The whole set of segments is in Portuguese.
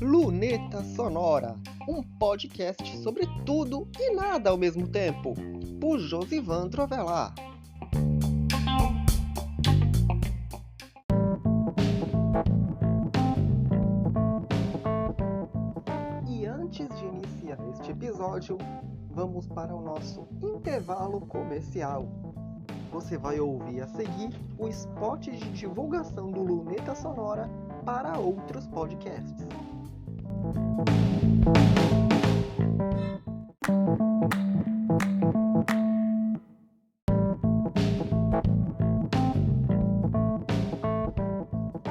Luneta Sonora, um podcast sobre tudo e nada ao mesmo tempo, por Josivan Trovelar. E antes de iniciar este episódio, vamos para o nosso intervalo comercial. Você vai ouvir a seguir o spot de divulgação do Luneta Sonora para outros podcasts.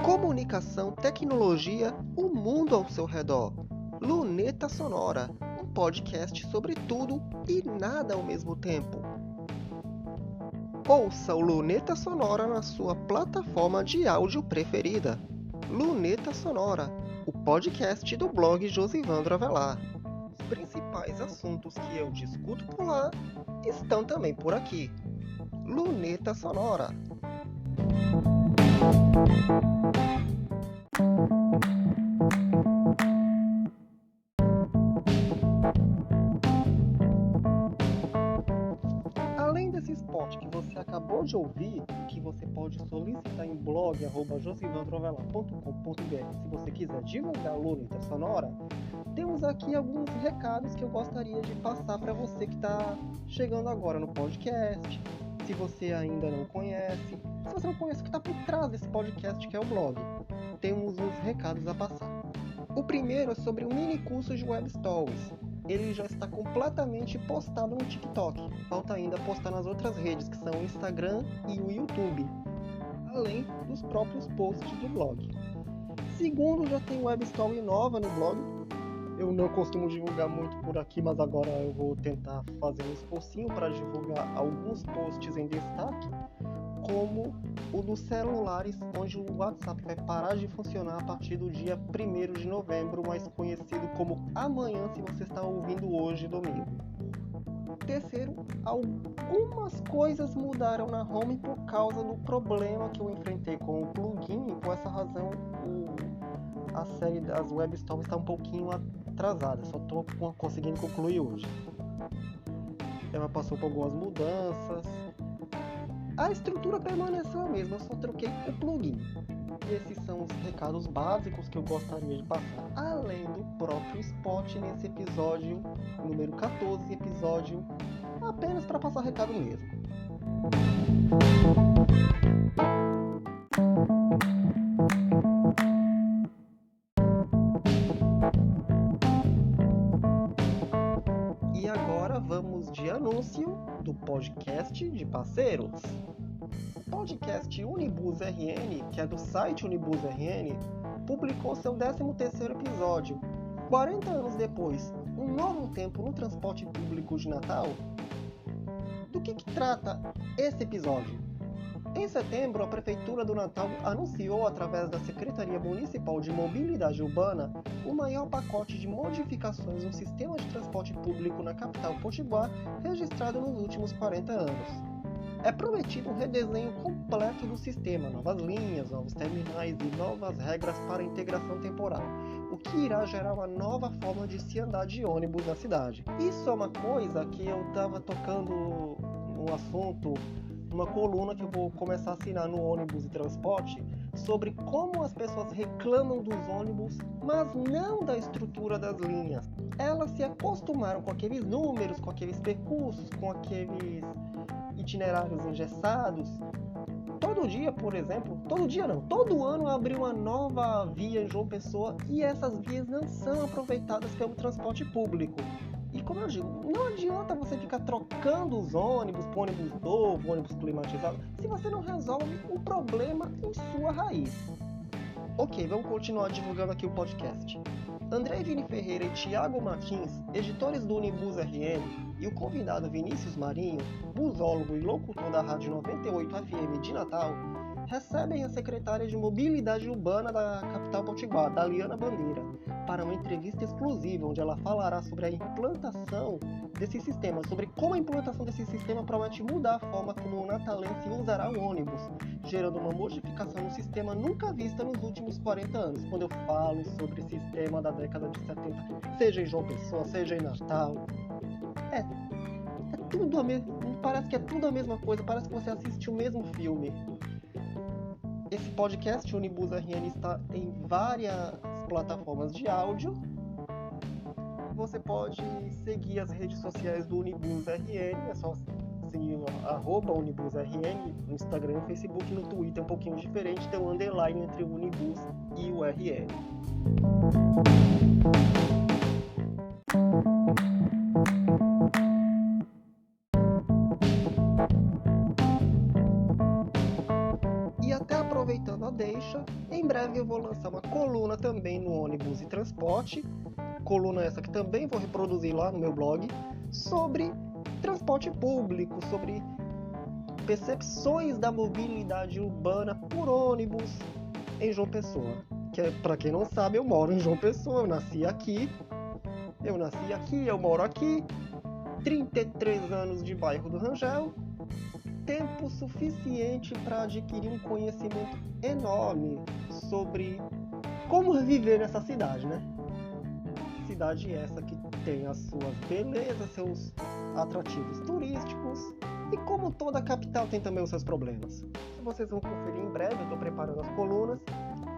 Comunicação, tecnologia, o mundo ao seu redor. Luneta Sonora, um podcast sobre tudo e nada ao mesmo tempo. Ouça o Luneta Sonora na sua plataforma de áudio preferida. Luneta Sonora, o podcast do blog Josivan Trovelar. Os principais assuntos que eu discuto por lá estão também por aqui. Luneta Sonora. Além desse spot que você acabou de ouvir, que você pode solicitar em blog@josivantrovelar.com.br se você quiser divulgar a Luneta Sonora, temos aqui alguns recados que eu gostaria de passar para você que está chegando agora no podcast. Se você ainda não conhece, se você não conhece o que está por trás desse podcast que é o blog, temos uns recados a passar. O primeiro é sobre um mini curso de Web Stories. Ele já está completamente postado no TikTok. Falta ainda postar nas outras redes, que são o Instagram e o YouTube, além dos próprios posts do blog. Segundo, já tem Web Story nova no blog. Eu não costumo divulgar muito por aqui, mas agora eu vou tentar fazer um esforcinho para divulgar alguns posts em destaque, como o dos celulares, onde o WhatsApp vai parar de funcionar a partir do dia 1º de novembro, mais conhecido como amanhã, se você está ouvindo hoje, domingo. Terceiro, algumas coisas mudaram na home por causa do problema que eu enfrentei com o plugin, e por essa razão a série das Web Stories está um pouquinho atrasada, só estou conseguindo concluir hoje. Ela passou por algumas mudanças. A estrutura permaneceu a mesma, eu só troquei o plugin. E esses são os recados básicos que eu gostaria de passar, além do próprio spot nesse episódio número 14, episódio apenas para passar recado mesmo. E agora vamos de anúncio do podcast de parceiros. O podcast Unibus RN, que é do site Unibus RN, publicou seu 13º episódio. 40 anos depois, um novo tempo no transporte público de Natal. Do que trata esse episódio? Em setembro, a Prefeitura do Natal anunciou, através da Secretaria Municipal de Mobilidade Urbana, o maior pacote de modificações no sistema de transporte público na capital potiguar registrado nos últimos 40 anos. É prometido um redesenho completo do sistema, novas linhas, novos terminais e novas regras para a integração temporal, o que irá gerar uma nova forma de se andar de ônibus na cidade. Isso é uma coisa que eu estava tocando no assunto, uma coluna que eu vou começar a assinar no Ônibus e Transporte, sobre como as pessoas reclamam dos ônibus, mas não da estrutura das linhas. Elas se acostumaram com aqueles números, com aqueles percursos, com aqueles itinerários engessados. Todo dia, por exemplo, todo ano abre uma nova via em João Pessoa e essas vias não são aproveitadas pelo transporte público. E como eu digo, não adianta você ficar trocando os ônibus por ônibus novo, ônibus climatizado, se você não resolve o problema em sua raiz. Ok, vamos continuar divulgando aqui o podcast. André Vini Ferreira e Thiago Martins, editores do Unibus RN, e o convidado Vinícius Marinho, busólogo e locutor da Rádio 98 FM de Natal, recebem a secretária de Mobilidade Urbana da capital potiguar, Daliana Bandeira, para uma entrevista exclusiva onde ela falará sobre a implantação desse sistema, sobre como a implementação desse sistema promete mudar a forma como o natalense usará o ônibus, gerando uma modificação no sistema nunca vista nos últimos 40 anos. Quando eu falo sobre sistema da década de 70, seja em João Pessoa, seja em Natal, é tudo a mesma, parece que é tudo a mesma coisa, parece que você assiste o mesmo filme. Esse podcast Unibus RN está em várias plataformas de áudio. Você pode seguir as redes sociais do Unibus RN, é só seguir o @UnibusRN no Instagram, no Facebook, no Twitter é um pouquinho diferente, tem um underline entre o Unibus e o RN. E até aproveitando a deixa, em breve eu vou lançar uma coluna também no Ônibus e Transporte, coluna essa que também vou reproduzir lá no meu blog, sobre transporte público, sobre percepções da mobilidade urbana por ônibus em João Pessoa. Que, para quem não sabe, eu moro em João Pessoa, eu nasci aqui, eu moro aqui, 33 anos de bairro do Rangel, tempo suficiente para adquirir um conhecimento enorme sobre como viver nessa cidade, né? Cidade essa que tem as suas belezas, seus atrativos turísticos e, como toda capital, tem também os seus problemas. Vocês vão conferir em breve, eu estou preparando as colunas.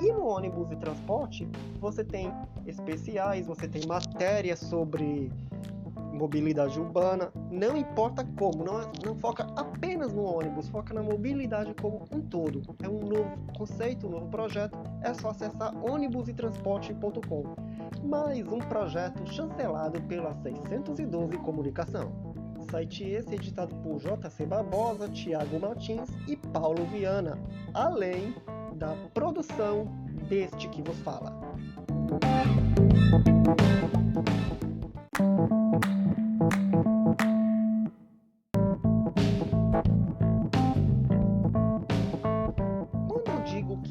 E no Ônibus e Transporte você tem especiais, você tem matérias sobre mobilidade urbana, não importa como, não foca apenas no ônibus, foca na mobilidade como um todo. É um novo conceito, um novo projeto, é só acessar onibusetransporte.com. Mais um projeto chancelado pela 612 Comunicação. Site esse editado por JC Barbosa, Thiago Martins e Paulo Viana, além da produção deste que vos fala.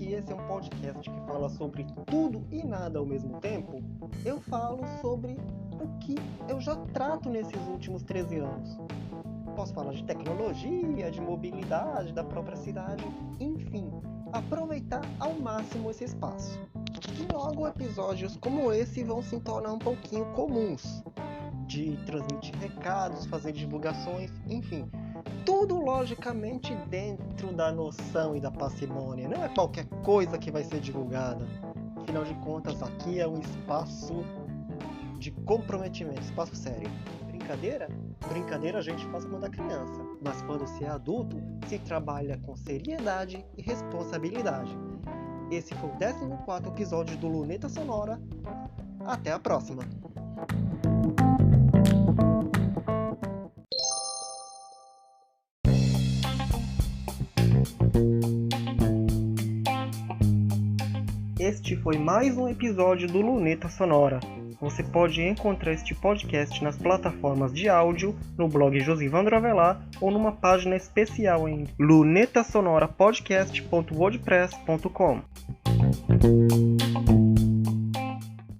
Esse é um podcast que fala sobre tudo e nada ao mesmo tempo, eu falo sobre o que eu já trato nesses últimos 13 anos. Posso falar de tecnologia, de mobilidade, da própria cidade, enfim, aproveitar ao máximo esse espaço. E logo episódios como esse vão se tornar um pouquinho comuns, de transmitir recados, fazer divulgações, enfim. Tudo logicamente dentro da noção e da parcimônia. Não é qualquer coisa que vai ser divulgada. Afinal de contas, aqui é um espaço de comprometimento, espaço sério. Brincadeira? Brincadeira a gente faz quando é criança. Mas quando se é adulto, se trabalha com seriedade e responsabilidade. Esse foi o 14º episódio do Luneta Sonora. Até a próxima! Este foi mais um episódio do Luneta Sonora. Você pode encontrar este podcast nas plataformas de áudio, no blog Josivandro Avelar ou numa página especial em lunetasonorapodcast.wordpress.com.